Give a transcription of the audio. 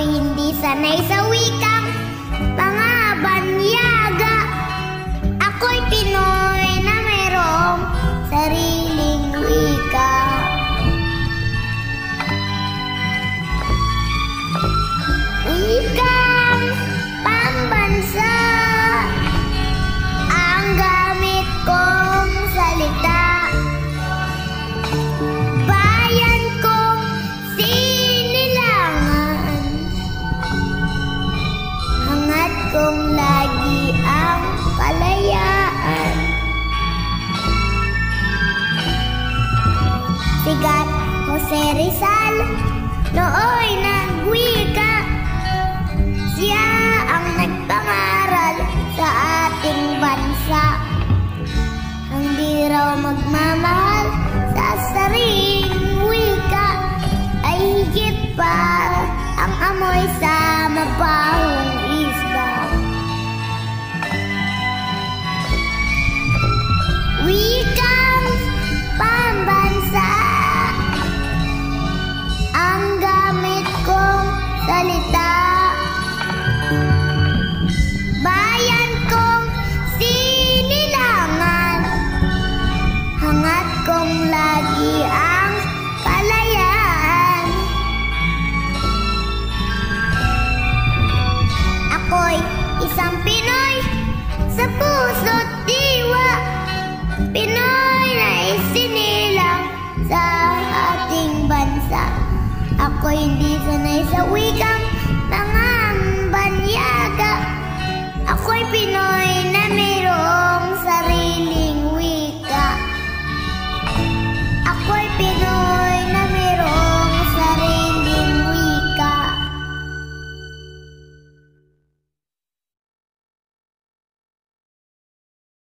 Ako'y hindi sanay sa wikang mga banyaga. Ako'y Pinoy na mayroong sariling wika. Wikang pambansa ang gamit kong salita. Bayan kong sinilangan, hangat kong lagi ang kalayaan. Sigat Jose Rizal nooy nagwika. Siya ang nagpangaral sa ating bansa. Ang di raw magmamahal sa sariling wika ay higit pa ang amoy sa mabahong isda. Wikang pambansa ang gamit kong salita. Bayan kong sinilangan, hangat kong lagi ang kalayaan. Ako'y isang Pinoy sa puso't diwa, Pinoy na isinilang sa ating bansa. Ako'y hindi sanay sa wikang mga banyaga. Ako'y Pinoy